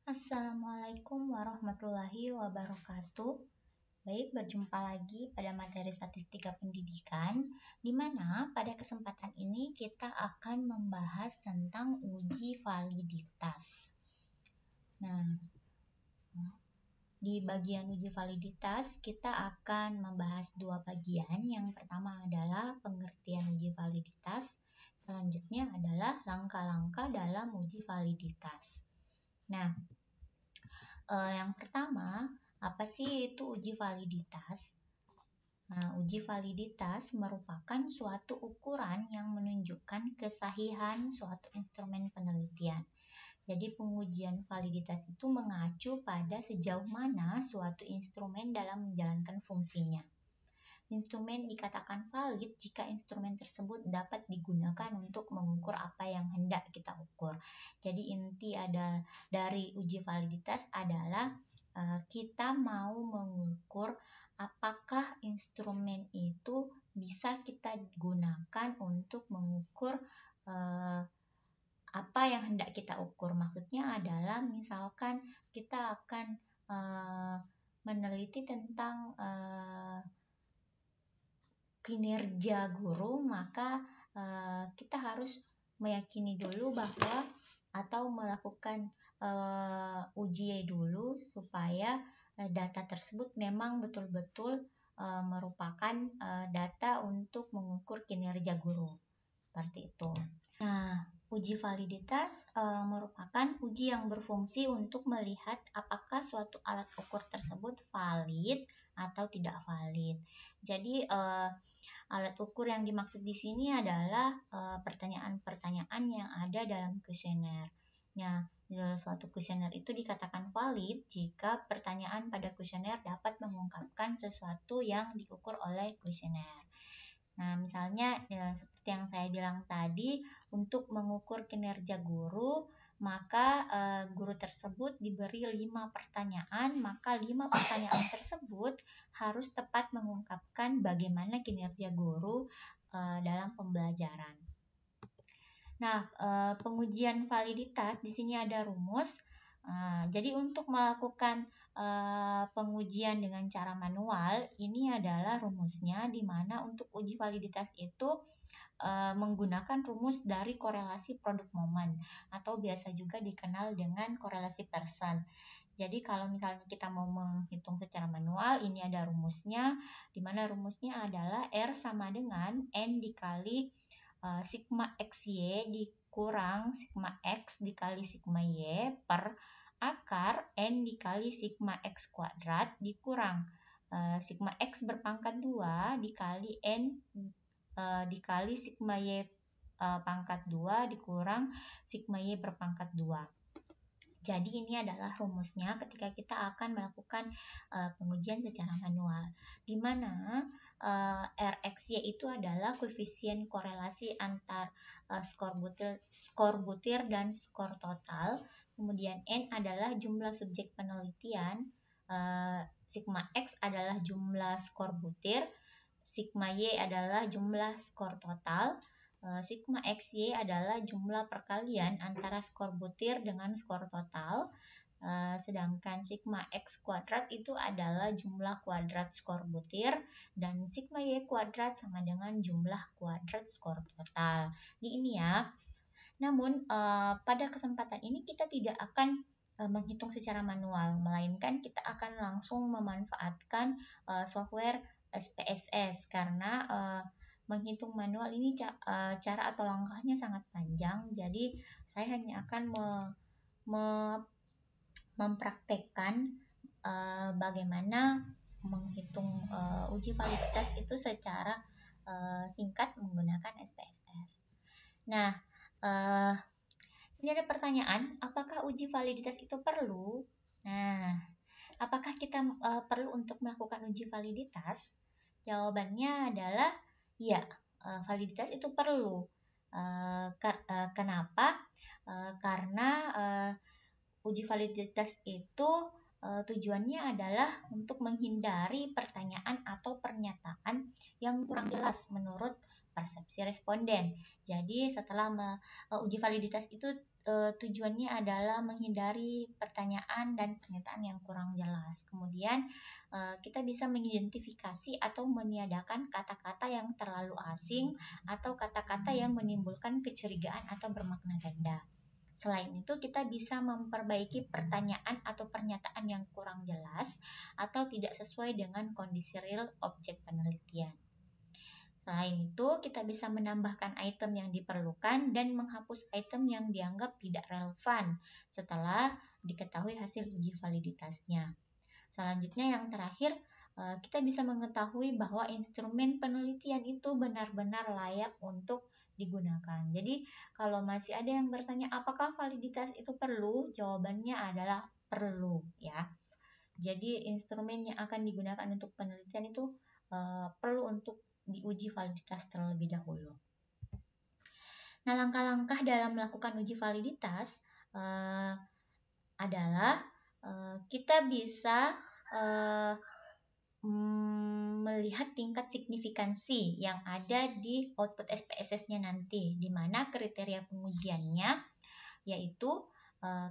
Assalamualaikum warahmatullahi wabarakatuh. Baik, berjumpa lagi pada materi statistika pendidikan, di mana pada kesempatan ini kita akan membahas tentang uji validitas. Nah, di bagian uji validitas kita akan membahas dua bagian. Yang pertama adalah pengertian uji validitas, selanjutnya adalah langkah-langkah dalam uji validitas. Nah, yang pertama, apa sih itu uji validitas? Nah, uji validitas merupakan suatu ukuran yang menunjukkan kesahihan suatu instrumen penelitian. Jadi pengujian validitas itu mengacu pada sejauh mana suatu instrumen dalam menjalankan fungsinya. Instrumen dikatakan valid jika instrumen tersebut dapat digunakan untuk mengukur apa yang hendak kita ukur. Jadi inti dari uji validitas adalah kita mau mengukur apakah instrumen itu bisa kita gunakan untuk mengukur apa yang hendak kita ukur. Maksudnya adalah misalkan kita akan meneliti tentang kinerja guru, maka kita harus meyakini dulu bahwa atau melakukan uji dulu supaya data tersebut memang betul-betul merupakan data untuk mengukur kinerja guru. Seperti itu. Nah, uji validitas merupakan uji yang berfungsi untuk melihat apakah suatu alat ukur tersebut valid atau tidak valid. Jadi alat ukur yang dimaksud di sini adalah pertanyaan-pertanyaan yang ada dalam kuesioner. Nah, suatu kuesioner itu dikatakan valid jika pertanyaan pada kuesioner dapat mengungkapkan sesuatu yang diukur oleh kuesioner. Nah, misalnya seperti yang saya bilang tadi, untuk mengukur kinerja guru, maka guru tersebut diberi 5 pertanyaan, maka 5 pertanyaan tersebut harus tepat mengungkapkan bagaimana kinerja guru dalam pembelajaran. Nah, pengujian validitas di sini ada rumus. Jadi untuk melakukan pengujian dengan cara manual, ini adalah rumusnya, di mana untuk uji validitas itu menggunakan rumus dari korelasi produk momen atau biasa juga dikenal dengan korelasi Pearson. Jadi kalau misalnya kita mau menghitung secara manual, ini ada rumusnya, di mana rumusnya adalah R sama dengan N dikali sigma XY dikurang sigma X dikali sigma Y per akar N dikali sigma X kuadrat dikurang sigma X berpangkat 2 dikali N dikali sigma Y pangkat 2 dikurang sigma Y berpangkat 2. Jadi ini adalah rumusnya ketika kita akan melakukan pengujian secara manual, di mana RXY itu adalah koefisien korelasi antar skor butir dan skor total. Kemudian N adalah jumlah subjek penelitian, sigma X adalah jumlah skor butir, sigma Y adalah jumlah skor total. Sigma XY adalah jumlah perkalian antara skor butir dengan skor total, sedangkan sigma X kuadrat itu adalah jumlah kuadrat skor butir, dan sigma Y kuadrat sama dengan jumlah kuadrat skor total. Ini ya. Namun pada kesempatan ini kita tidak akan menghitung secara manual, melainkan kita akan langsung memanfaatkan software SPSS, karena menghitung manual ini cara atau langkahnya sangat panjang. Jadi saya hanya akan mempraktekkan bagaimana menghitung uji validitas itu secara singkat menggunakan SPSS. Nah, ini ada pertanyaan, apakah uji validitas itu perlu? Nah, apakah kita perlu untuk melakukan uji validitas? Jawabannya adalah ya, validitas itu perlu. Kenapa? Karena uji validitas itu tujuannya adalah untuk menghindari pertanyaan atau pernyataan yang kurang jelas menurut persepsi responden. Jadi setelah uji validitas itu tujuannya adalah menghindari pertanyaan dan pernyataan yang kurang jelas. Kemudian kita bisa mengidentifikasi atau meniadakan kata-kata yang terlalu asing atau kata-kata yang menimbulkan kecurigaan atau bermakna ganda. Selain itu, kita bisa memperbaiki pertanyaan atau pernyataan yang kurang jelas atau tidak sesuai dengan kondisi real objek penelitian. Selain itu, kita bisa menambahkan item yang diperlukan dan menghapus item yang dianggap tidak relevan setelah diketahui hasil uji validitasnya. Selanjutnya yang terakhir, kita bisa mengetahui bahwa instrumen penelitian itu benar-benar layak untuk digunakan. Jadi, kalau masih ada yang bertanya apakah validitas itu perlu, jawabannya adalah perlu ya. Jadi, instrumen yang akan digunakan untuk penelitian itu perlu untuk diuji validitas terlebih dahulu. Nah, langkah-langkah dalam melakukan uji validitas adalah kita bisa melihat tingkat signifikansi yang ada di output SPSS-nya nanti, di mana kriteria pengujiannya yaitu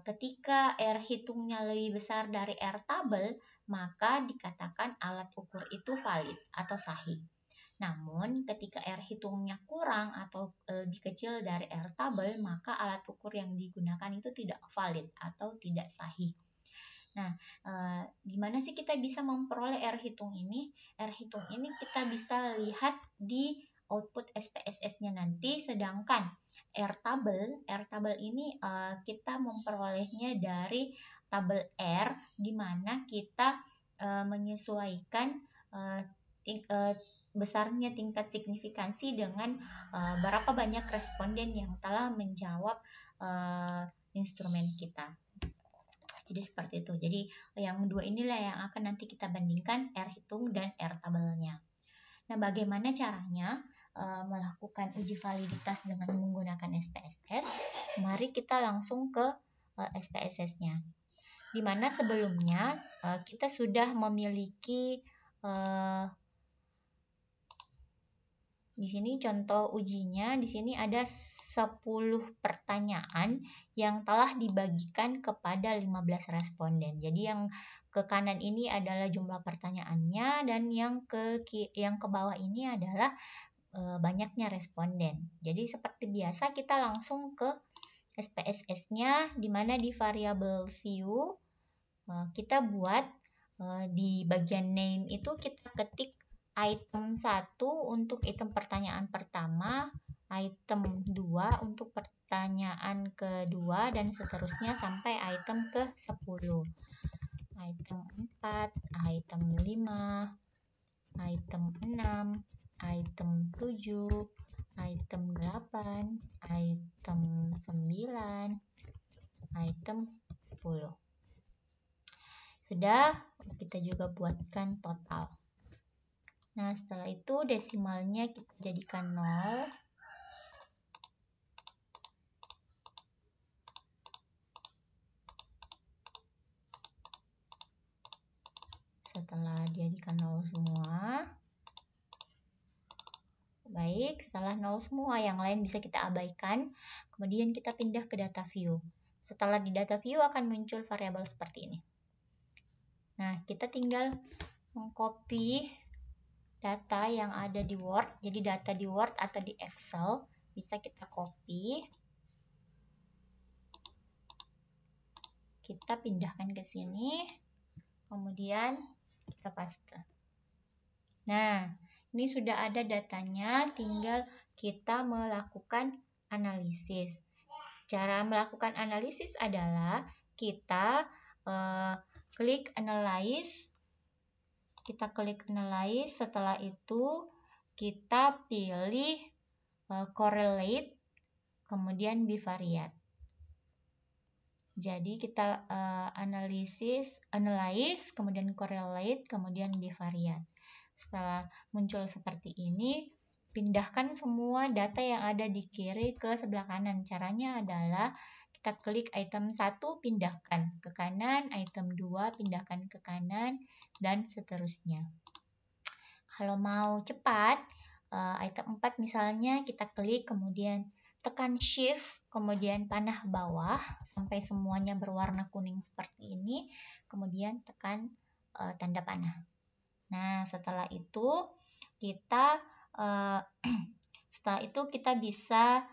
ketika R hitungnya lebih besar dari R tabel, maka dikatakan alat ukur itu valid atau sahih. Namun, ketika R hitungnya kurang atau lebih kecil dari R tabel, maka alat ukur yang digunakan itu tidak valid atau tidak sahih. Nah, gimana sih kita bisa memperoleh R hitung ini? R hitung ini kita bisa lihat di output SPSS-nya nanti, sedangkan R tabel ini kita memperolehnya dari tabel R, di mana kita menyesuaikan besarnya tingkat signifikansi dengan berapa banyak responden yang telah menjawab instrumen kita. Jadi seperti itu. Jadi yang dua inilah yang akan nanti kita bandingkan, R hitung dan R tabelnya. Nah, bagaimana caranya melakukan uji validitas dengan menggunakan SPSS? Mari kita langsung ke SPSS-nya. Di mana sebelumnya kita sudah memiliki di sini contoh ujinya, di sini ada 10 pertanyaan yang telah dibagikan kepada 15 responden. Jadi yang ke kanan ini adalah jumlah pertanyaannya dan yang ke bawah ini adalah banyaknya responden. Jadi seperti biasa kita langsung ke SPSS-nya, di mana di variabel view kita buat di bagian name itu kita ketik item 1 untuk item pertanyaan pertama, item 2 untuk pertanyaan kedua, dan seterusnya sampai item ke 10. Item 4, item 5, item 6, item 7, item 8, item 9, item 10. Sudah, kita juga buatkan total. Nah, setelah itu desimalnya kita jadikan 0. Setelah dijadikan 0 semua. Baik, setelah 0 semua, yang lain bisa kita abaikan. Kemudian kita pindah ke data view. Setelah di data view akan muncul variabel seperti ini. Nah, kita tinggal mengcopy data yang ada di Word. Jadi data di Word atau di Excel bisa kita copy. Kita pindahkan ke sini. Kemudian kita paste. Nah, ini sudah ada datanya, tinggal kita melakukan analisis. Cara melakukan analisis adalah kita klik analyze. Kita klik analyze, setelah itu kita pilih correlate, kemudian bivariate. Jadi kita analyze, kemudian correlate, kemudian bivariate. Setelah muncul seperti ini, pindahkan semua data yang ada di kiri ke sebelah kanan. Caranya adalah kita klik item 1, pindahkan ke kanan, item 2, pindahkan ke kanan, dan seterusnya. Kalau mau cepat, item 4 misalnya kita klik, kemudian tekan shift, kemudian panah bawah sampai semuanya berwarna kuning seperti ini, kemudian tekan tanda panah. Nah, setelah itu kita bisa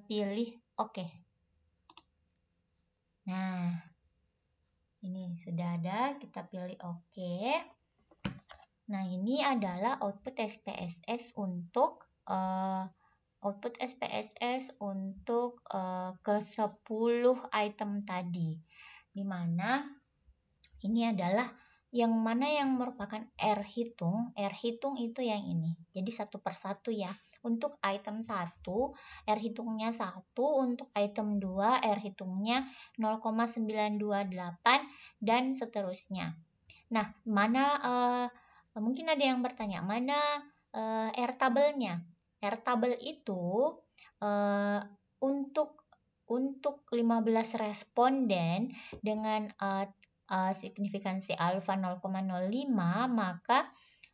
pilih oke. Nah, ini sudah ada, kita pilih oke. Nah, ini adalah output SPSS untuk ke 10 item tadi. Dimana ini adalah yang mana yang merupakan R hitung itu yang ini. Jadi satu persatu ya. Untuk item 1, R hitungnya 1, untuk item 2, R hitungnya 0,928 dan seterusnya. Nah, mungkin ada yang bertanya, mana R tabelnya? R tabel itu untuk 15 responden dengan signifikansi alfa 0,05, maka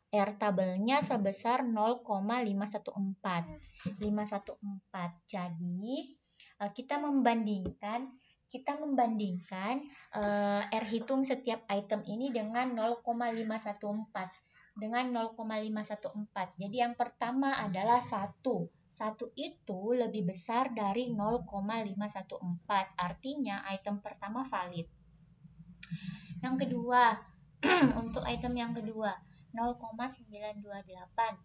R tabelnya sebesar 0,514. Jadi kita membandingkan R hitung setiap item ini dengan 0,514. Jadi yang pertama adalah 1. 1 itu lebih besar dari 0,514. Artinya item pertama valid. Yang kedua, untuk item yang kedua 0,928.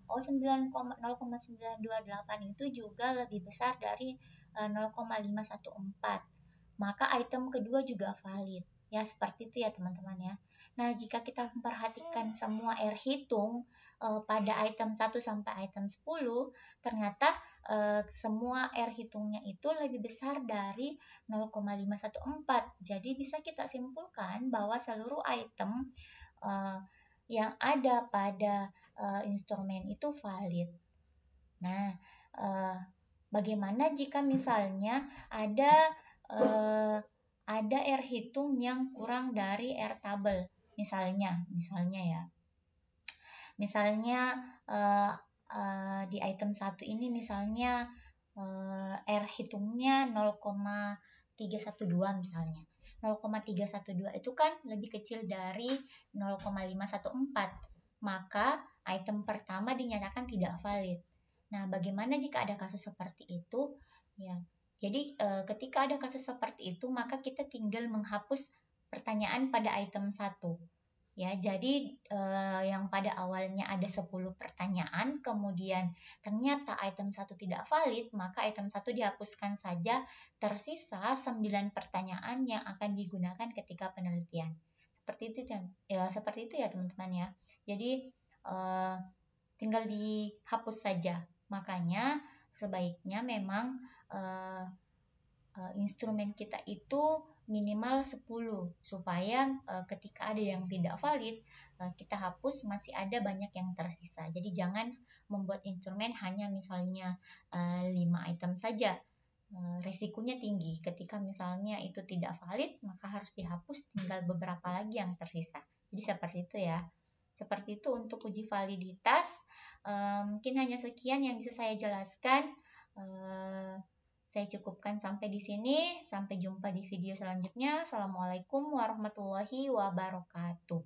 0,928 itu juga lebih besar dari 0,514. Maka item kedua juga valid. Ya, seperti itu ya teman-teman ya. Nah, jika kita memperhatikan semua R hitung pada item 1 sampai item 10, ternyata semua R hitungnya itu lebih besar dari 0,514. Jadi bisa kita simpulkan bahwa seluruh item yang ada pada instrumen itu valid. Nah, bagaimana jika misalnya ada R hitung yang kurang dari R tabel? Misalnya ya. Misalnya di item 1 ini misalnya R hitungnya 0,312 misalnya. 0,312 itu kan lebih kecil dari 0,514. Maka item pertama dinyatakan tidak valid. Nah, bagaimana jika ada kasus seperti itu? Ya. Jadi ketika ada kasus seperti itu, maka kita tinggal menghapus pertanyaan pada item 1. Ya, jadi yang pada awalnya ada 10 pertanyaan, kemudian ternyata item 1 tidak valid, maka item 1 dihapuskan saja, tersisa 9 pertanyaan yang akan digunakan ketika penelitian. Seperti itu ya teman-teman ya. Jadi tinggal dihapus saja. Makanya sebaiknya memang instrumen kita itu minimal 10 supaya ketika ada yang tidak valid kita hapus, masih ada banyak yang tersisa. Jadi jangan membuat instrumen hanya misalnya 5 item saja. Resikonya tinggi ketika misalnya itu tidak valid, maka harus dihapus, tinggal beberapa lagi yang tersisa. Jadi seperti itu ya. Seperti itu untuk uji validitas. Mungkin hanya sekian yang bisa saya jelaskan. Saya cukupkan sampai di sini. Sampai jumpa di video selanjutnya. Assalamualaikum warahmatullahi wabarakatuh.